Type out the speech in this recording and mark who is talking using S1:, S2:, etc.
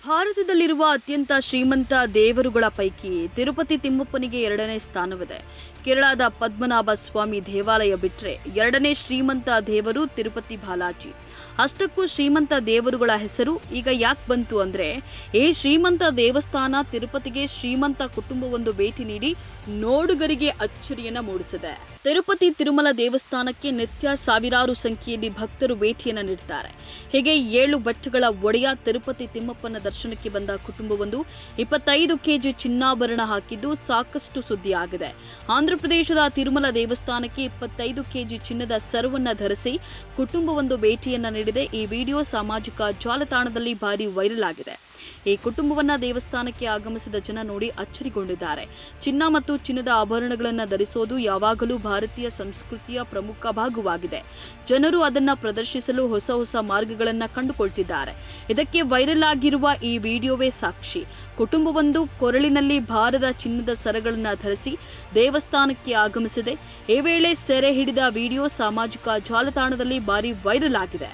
S1: ಭಾರತದಲ್ಲಿರುವ ಅತ್ಯಂತ ಶ್ರೀಮಂತ ದೇವರುಗಳ ಪೈಕಿ ತಿರುಪತಿ ತಿಮ್ಮಪ್ಪನಿಗೆ 2ನೇ ಸ್ಥಾನವಿದೆ. ಕೇರಳದ ಪದ್ಮನಾಭ ಸ್ವಾಮಿ ದೇವಾಲಯ ಬಿಟ್ಟರೆ 2ನೇ ಶ್ರೀಮಂತ ದೇವರು ತಿರುಪತಿ ಬಾಲಾಜಿ. ಅಷ್ಟಕ್ಕೂ ಶ್ರೀಮಂತ ದೇವರುಗಳ ಹೆಸರು ಈಗ ಯಾಕೆ ಬಂತು ಅಂದ್ರೆ, ಈ ಶ್ರೀಮಂತ ದೇವಸ್ಥಾನ ತಿರುಪತಿಗೆ ಶ್ರೀಮಂತ ಕುಟುಂಬವೊಂದು ಭೇಟಿ ನೀಡಿ ನೋಡುಗರಿಗೆ ಅಚ್ಚರಿಯನ್ನ ಮೂಡಿಸಿದೆ. ತಿರುಪತಿ ತಿರುಮಲ ದೇವಸ್ಥಾನಕ್ಕೆ ನಿತ್ಯ ಸಾವಿರಾರು ಸಂಖ್ಯೆಯಲ್ಲಿ ಭಕ್ತರು ಭೇಟಿಯನ್ನ ನೀಡುತ್ತಾರೆ. ಹೀಗೆ 7 ಬೆಟ್ಟಗಳ ಒಡೆಯ ತಿರುಪತಿ ತಿಮ್ಮಪ್ಪನ ದರ್ಶನಕ್ಕೆ ಬಂದ ಕುಟುಂಬವೊಂದು 25 ಕೆಜಿ ಚಿನ್ನಾಭರಣ ಹಾಕಿದ್ದು ಸಾಕಷ್ಟು ಸುದ್ದಿಯಾಗಿದೆ. ಆಂಧ್ರಪ್ರದೇಶದ ತಿರುಮಲ ದೇವಸ್ಥಾನಕ್ಕೆ 25 ಕೆಜಿ ಚಿನ್ನದ ಸರವನ್ನ ಧರಿಸಿ ಕುಟುಂಬವೊಂದು ಭೇಟಿಯನ್ನ ನೀಡಿದೆ. ಈ ವಿಡಿಯೋ ಸಾಮಾಜಿಕ ಜಾಲತಾಣದಲ್ಲಿ ಭಾರಿ ವೈರಲ್ ಆಗಿದೆ. ಈ ಕುಟುಂಬವನ್ನ ದೇವಸ್ಥಾನಕ್ಕೆ ಆಗಮಿಸಿದ ಜನ ನೋಡಿ ಅಚ್ಚರಿಗೊಂಡಿದ್ದಾರೆ. ಚಿನ್ನ ಮತ್ತು ಚಿನ್ನದ ಆಭರಣಗಳನ್ನು ಧರಿಸೋದು ಯಾವಾಗಲೂ ಭಾರತೀಯ ಸಂಸ್ಕೃತಿಯ ಪ್ರಮುಖ ಭಾಗವಾಗಿದೆ. ಜನರು ಅದನ್ನ ಪ್ರದರ್ಶಿಸಲು ಹೊಸ ಮಾರ್ಗಗಳನ್ನು ಕಂಡುಕೊಳ್ತಿದ್ದಾರೆ. ಇದಕ್ಕೆ ವೈರಲ್ ಆಗಿರುವ ಈ ವಿಡಿಯೋವೇ ಸಾಕ್ಷಿ. ಕುಟುಂಬವೊಂದು ಕೊರಳಿನಲ್ಲಿ ಭಾರದ ಚಿನ್ನದ ಸರಗಳನ್ನು ಧರಿಸಿ ದೇವಸ್ಥಾನಕ್ಕೆ ಆಗಮಿಸಿದೆ. ಈ ವೇಳೆ ಸೆರೆ ಹಿಡಿದ ವಿಡಿಯೋ ಸಾಮಾಜಿಕ ಜಾಲತಾಣದಲ್ಲಿ ಭಾರಿ ವೈರಲ್ ಆಗಿದೆ.